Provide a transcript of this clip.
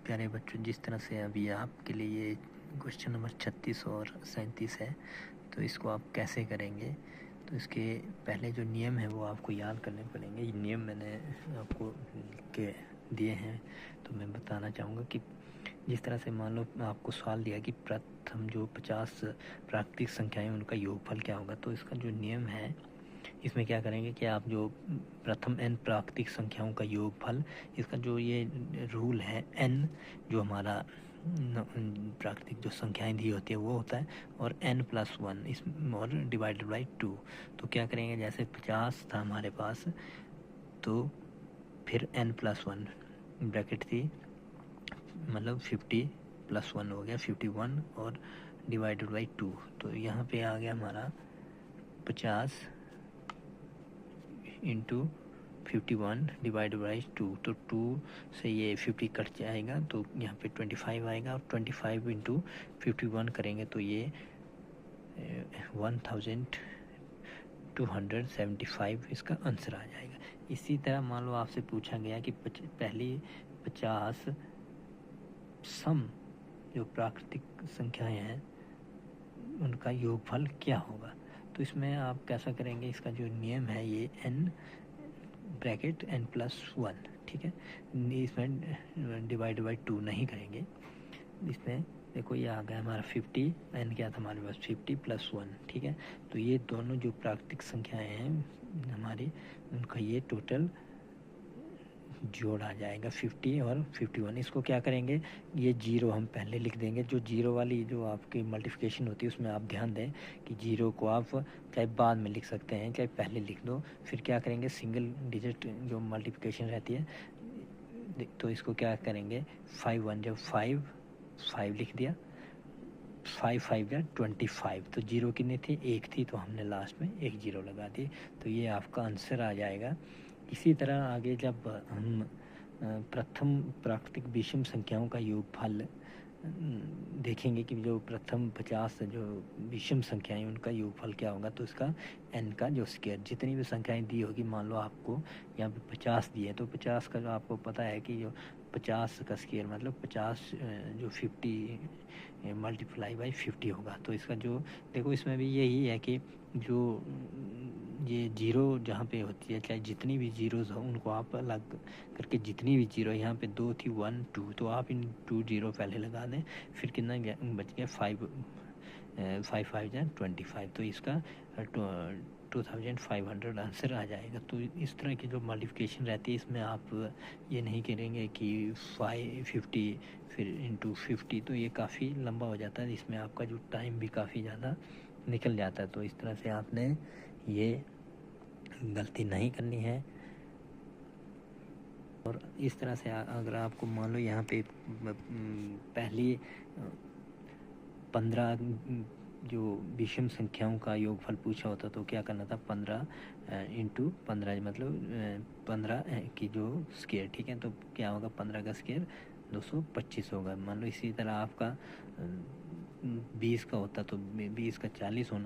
प्यारे बच्चों, जिस तरह से अभी आपके लिए ये क्वेश्चन नंबर 36 और 37 है, तो इसको आप कैसे करेंगे। तो इसके पहले जो नियम है वो आपको याद करने पड़ेंगे। ये नियम मैंने आपको लिख के दिए हैं, तो मैं बताना चाहूँगा कि जिस तरह से मान लो आपको सवाल दिया कि प्रथम जो 50 प्राकृतिक संख्याएं उनका योगफल क्या होगा। तो इसका जो नियम है, इसमें क्या करेंगे कि आप जो प्रथम n प्राकृतिक संख्याओं का योगफल, इसका जो ये रूल है, n जो हमारा प्राकृतिक जो संख्याएं दी होती है वो होता है, और n+1 इस और डिवाइडेड बाई 2। तो क्या करेंगे, जैसे 50 था हमारे पास, तो फिर n+1 ब्रैकेट थी, मतलब 50+1 हो गया 51, और डिवाइडेड बाई 2। तो यहाँ पे आ गया हमारा 50 इंटू 51 डिवाइड बाई 2। तो 2 से ये 50 कट जाएगा, तो यहाँ पे 25 आएगा, और 25 इंटू 51 करेंगे तो ये 1275 इसका आंसर आ जाएगा। इसी तरह मान लो आपसे पूछा गया कि पहली 50 सम जो प्राकृतिक संख्याएं हैं उनका योगफल क्या होगा। तो इसमें आप कैसा करेंगे, इसका जो नियम है ये n ब्रैकेट n+1, ठीक है। इसमें डिवाइड बाई 2 नहीं करेंगे। इसमें देखो ये आ गया हमारा 50, n क्या था हमारे पास 50+1, ठीक है। तो ये दोनों जो प्राकृतिक संख्याएं हैं हमारी, उनका ये टोटल जोड़ आ जाएगा 50 और 51। इसको क्या करेंगे, ये जीरो हम पहले लिख देंगे। जो जीरो वाली जो आपकी मल्टीप्लिकेशन होती है उसमें आप ध्यान दें कि जीरो को आप चाहे बाद में लिख सकते हैं चाहे पहले लिख दो। फिर क्या करेंगे, सिंगल डिजिट जो मल्टीप्लिकेशन रहती है, तो इसको क्या करेंगे, 5 1 जब 5 लिख दिया, 5 5 या 25। तो जीरो कितनी थी, एक थी, तो हमने लास्ट में एक जीरो लगा दी। तो ये आपका आंसर आ जाएगा। इसी तरह आगे जब हम प्रथम प्राकृतिक विषम संख्याओं का योगफल देखेंगे कि जो प्रथम 50 जो विषम संख्याएं उनका योगफल क्या होगा, तो इसका n का जो स्क्वायर, जितनी भी संख्याएं दी होगी, मान लो आपको यहाँ पे 50 दिए, तो 50 का जो आपको पता है कि जो 50 का स्क्वायर मतलब 50 जो 50 मल्टीप्लाई बाई 50 होगा। तो इसका जो देखो इसमें भी यही है कि जो ये जीरो जहाँ पे होती है, चाहे जितनी भी जीरोज़ हो उनको आप अलग करके, जितनी भी जीरो, यहाँ पे 2 थी 1 2, तो आप इन 2 जीरो पहले लगा दें। फिर कितना बच गया 5 5 5 या 25। तो इसका 2500 आंसर आ जाएगा। तो इस तरह की जो मॉडिफिकेशन रहती है, इसमें आप ये नहीं करेंगे कि 550 फिर इंटू 50, तो ये काफ़ी लंबा हो जाता है, इसमें आपका जो टाइम भी काफ़ी ज़्यादा निकल जाता है। तो इस तरह से आपने ये गलती नहीं करनी है। और इस तरह से अगर आपको मान लो यहाँ पे पहली 15 जो विषम संख्याओं का योगफल पूछा होता तो क्या करना था, 15 इंटू 15 मतलब 15 की जो स्क्वायर, ठीक है। तो क्या होगा, 15 का स्क्वायर 225 होगा। मान लो इसी तरह आपका 20 का होता तो 20 का 40 होना।